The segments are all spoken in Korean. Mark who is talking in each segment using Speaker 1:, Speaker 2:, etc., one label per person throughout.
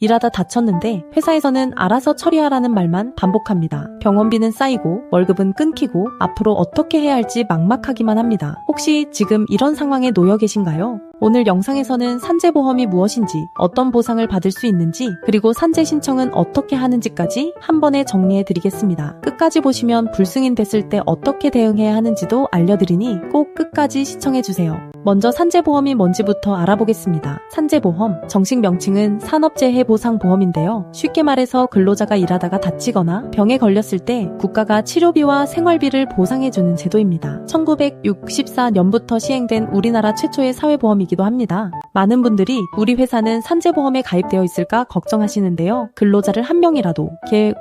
Speaker 1: 일하다 다쳤는데 회사에서는 알아서 처리하라는 말만 반복합니다. 병원비는 쌓이고 월급은 끊기고 앞으로 어떻게 해야 할지 막막하기만 합니다. 혹시 지금 이런 상황에 놓여 계신가요? 오늘 영상에서는 산재보험이 무엇인지, 어떤 보상을 받을 수 있는지, 그리고 산재 신청은 어떻게 하는지까지 한 번에 정리해 드리겠습니다. 끝까지 보시면 불승인 됐을 때 어떻게 대응해야 하는지도 알려드리니 꼭 끝까지 시청해 주세요. 먼저 산재보험이 뭔지부터 알아보겠습니다. 산재보험, 정식 명칭은 산업재해보상보험인데요. 쉽게 말해서 근로자가 일하다가 다치거나 병에 걸렸을 때 국가가 치료비와 생활비를 보상해주는 제도입니다. 1964년부터 시행된 우리나라 최초의 사회보험이기도 합니다. 많은 분들이 우리 회사는 산재보험에 가입되어 있을까 걱정하시는데요. 근로자를 한 명이라도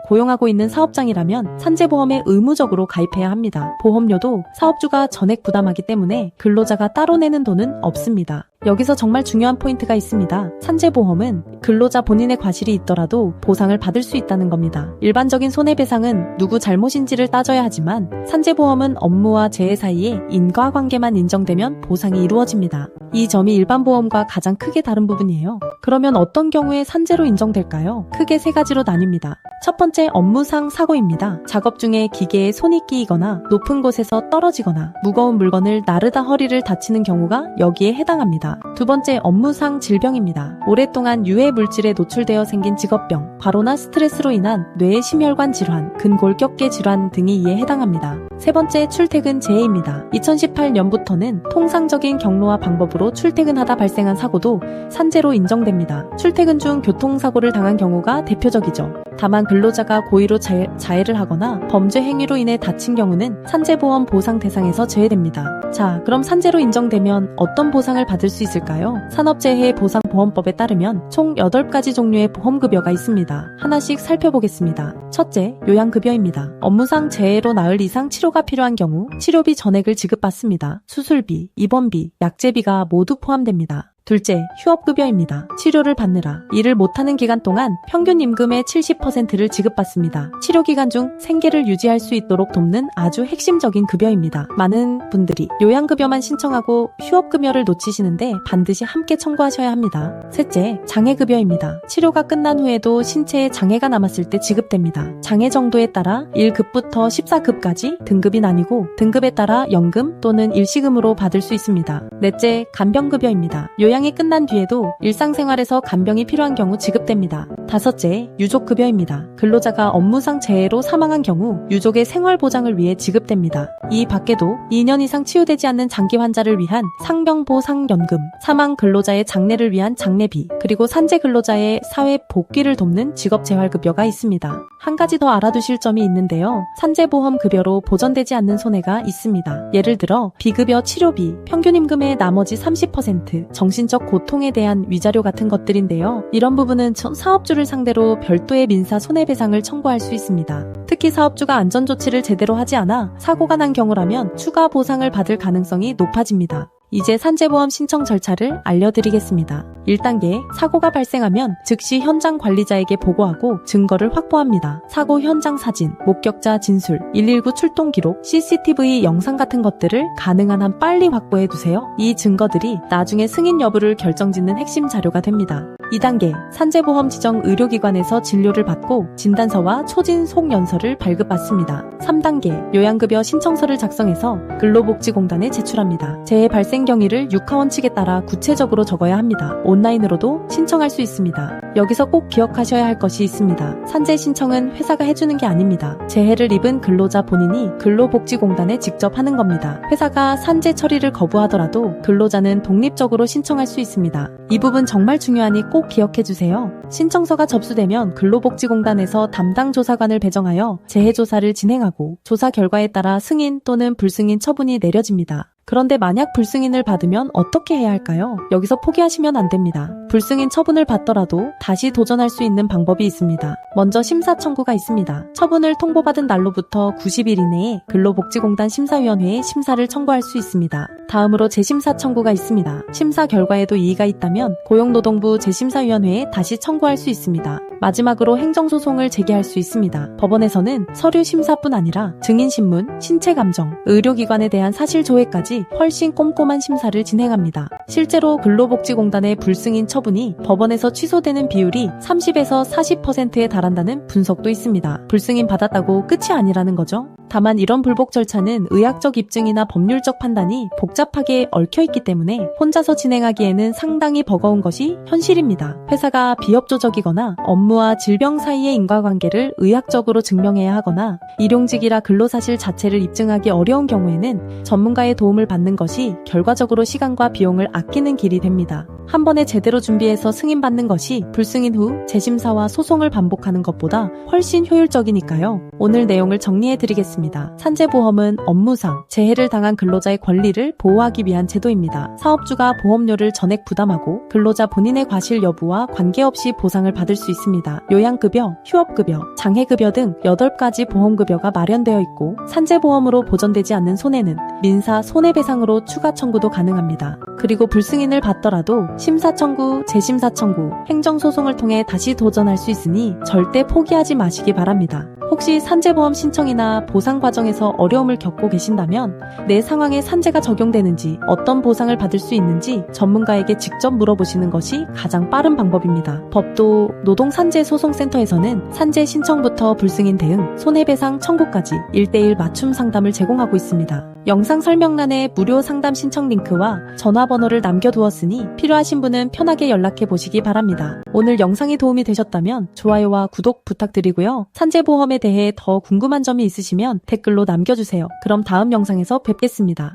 Speaker 1: 고용하고 있는 사업장이라면 산재보험에 의무적으로 가입해야 합니다. 보험료도 사업주가 전액 부담하기 때문에 근로자가 따로 내는 돈은 없습니다. 여기서 정말 중요한 포인트가 있습니다. 산재보험은 근로자 본인의 과실이 있더라도 보상을 받을 수 있다는 겁니다. 일반적인 손해배상은 누구 잘못인지를 따져야 하지만 산재보험은 업무와 재해 사이에 인과관계만 인정되면 보상이 이루어집니다. 이 점이 일반 보험과 가장 크게 다른 부분이에요. 그러면 어떤 경우에 산재로 인정될까요? 크게 세 가지로 나뉩니다. 첫 번째, 업무상 사고입니다. 작업 중에 기계에 손이 끼이거나 높은 곳에서 떨어지거나 무거운 물건을 나르다 허리를 다치는 경우가 여기에 해당합니다. 두 번째, 업무상 질병입니다. 오랫동안 유해 물질에 노출되어 생긴 직업병, 과로나 스트레스로 인한 뇌의 심혈관 질환, 근골격계 질환 등이 이에 해당합니다. 세 번째, 출퇴근 재해입니다. 2018년부터는 통상적인 경로와 방법으로 출퇴근하다 발생한 사고도 산재로 인정됩니다. 출퇴근 중 교통사고를 당한 경우가 대표적이죠. 다만 근로자가 고의로 자해를 하거나 범죄 행위로 인해 다친 경우는 산재보험 보상 대상에서 제외됩니다. 자, 그럼 산재로 인정되면 어떤 보상을 받을 수 있을까요? 산업재해보상보험법에 따르면 총 8가지 종류의 보험급여가 있습니다. 하나씩 살펴보겠습니다. 첫째, 요양급여입니다. 업무상 재해로 나흘 이상 치료가 필요한 경우 치료비 전액을 지급받습니다. 수술비, 입원비, 약제비가 모두 포함됩니다. 둘째, 휴업급여입니다. 치료를 받느라 일을 못하는 기간 동안 평균 임금의 70%를 지급받습니다. 치료기간 중 생계를 유지할 수 있도록 돕는 아주 핵심적인 급여입니다. 많은 분들이 요양급여만 신청하고 휴업급여를 놓치시는데 반드시 함께 청구하셔야 합니다. 셋째, 장애급여입니다. 치료가 끝난 후에도 신체에 장애가 남았을 때 지급됩니다. 장애 정도에 따라 1급부터 14급까지 등급이 나뉘고 등급에 따라 연금 또는 일시금으로 받을 수 있습니다. 넷째, 간병급여입니다. 요양이 끝난 뒤에도 일상생활에서 간병이 필요한 경우 지급됩니다. 다섯째, 유족급여입니다. 근로자가 업무상 재해로 사망한 경우 유족의 생활보장을 위해 지급됩니다. 이 밖에도 2년 이상 치유되지 않는 장기 환자를 위한 상병보상연금, 사망 근로자의 장례를 위한 장례비, 그리고 산재 근로자의 사회 복귀를 돕는 직업재활급여가 있습니다. 한 가지 더 알아두실 점이 있는데요. 산재보험 급여로 보전되지 않는 손해가 있습니다. 예를 들어 비급여 치료비, 평균 임금의 나머지 30%, 정신적 고통에 대한 위자료 같은 것들인데요. 이런 부분은 사업주를 상대로 별도의 민사 손해배상을 청구할 수 있습니다. 특히 사업주가 안전조치를 제대로 하지 않아 사고가 난 경우라면 추가 보상을 받을 가능성이 높아집니다. 이제 산재보험 신청 절차를 알려드리겠습니다. 1단계, 사고가 발생하면 즉시 현장 관리자에게 보고하고 증거를 확보합니다. 사고 현장 사진, 목격자 진술, 119 출동 기록, CCTV 영상 같은 것들을 가능한 한 빨리 확보해두세요. 이 증거들이 나중에 승인 여부를 결정짓는 핵심 자료가 됩니다. 2단계, 산재보험 지정 의료기관에서 진료를 받고 진단서와 초진속연서를 발급받습니다. 3단계, 요양급여 신청서를 작성해서 근로복지공단에 제출합니다. 재해 발생 경위를 육하원칙에 따라 구체적으로 적어야 합니다. 온라인으로도 신청할 수 있습니다. 여기서 꼭 기억하셔야 할 것이 있습니다. 산재 신청은 회사가 해주는 게 아닙니다. 재해를 입은 근로자 본인이 근로복지공단에 직접 하는 겁니다. 회사가 산재 처리를 거부하더라도 근로자는 독립적으로 신청할 수 있습니다. 이 부분 정말 중요하니 꼭 기억해주세요. 신청서가 접수되면 근로복지공단에서 담당 조사관을 배정하여 재해조사를 진행하고 조사 결과에 따라 승인 또는 불승인 처분이 내려집니다. 그런데 만약 불승인을 받으면 어떻게 해야 할까요? 여기서 포기하시면 안 됩니다. 불승인 처분을 받더라도 다시 도전할 수 있는 방법이 있습니다. 먼저 심사 청구가 있습니다. 처분을 통보받은 날로부터 90일 이내에 근로복지공단 심사위원회에 심사를 청구할 수 있습니다. 다음으로 재심사 청구가 있습니다. 심사 결과에도 이의가 있다면 고용노동부 재심사위원회에 다시 청구할 수 있습니다. 마지막으로 행정소송을 제기할 수 있습니다. 법원에서는 서류 심사뿐 아니라 증인신문, 신체감정, 의료기관에 대한 사실조회까지 훨씬 꼼꼼한 심사를 진행합니다. 실제로 근로복지공단의 불승인 처분이 법원에서 취소되는 비율이 30에서 40%에 달한다는 분석도 있습니다. 불승인 받았다고 끝이 아니라는 거죠. 다만 이런 불복 절차는 의학적 입증이나 법률적 판단이 복잡하게 얽혀있기 때문에 혼자서 진행하기에는 상당히 버거운 것이 현실입니다. 회사가 비협조적이거나 업무와 질병 사이의 인과관계를 의학적으로 증명해야 하거나 일용직이라 근로사실 자체를 입증하기 어려운 경우에는 전문가의 도움을 받는 것이 결과적으로 시간과 비용을 아끼는 길이 됩니다. 한 번에 제대로 준비해서 승인받는 것이 불승인 후 재심사와 소송을 반복하는 것보다 훨씬 효율적이니까요. 오늘 내용을 정리해드리겠습니다. 산재보험은 업무상 재해를 당한 근로자의 권리를 보호하기 위한 제도입니다. 사업주가 보험료를 전액 부담하고 근로자 본인의 과실 여부와 관계없이 보상을 받을 수 있습니다. 요양급여, 휴업급여, 장해급여 등 8가지 보험급여가 마련되어 있고 산재보험으로 보전되지 않는 손해는 민사 손해배상으로 추가 청구도 가능합니다. 그리고 불승인을 받더라도 심사청구, 재심사청구, 행정소송을 통해 다시 도전할 수 있으니 절대 포기하지 마시기 바랍니다. 혹시 산재보험 신청이나 보상 과정에서 어려움을 겪고 계신다면 내 상황에 산재가 적용되는지, 어떤 보상을 받을 수 있는지 전문가에게 직접 물어보시는 것이 가장 빠른 방법입니다. 법도 노동산재소송센터에서는 산재 신청부터 불승인 대응, 손해배상 청구까지 1:1 맞춤 상담을 제공하고 있습니다. 영상 설명란에 무료 상담 신청 링크와 전화번호를 남겨두었으니 필요하신 분은 편하게 연락해 보시기 바랍니다. 오늘 영상이 도움이 되셨다면 좋아요와 구독 부탁드리고요. 산재보험에 대해 더 궁금한 점이 있으시면 댓글로 남겨주세요. 그럼 다음 영상에서 뵙겠습니다.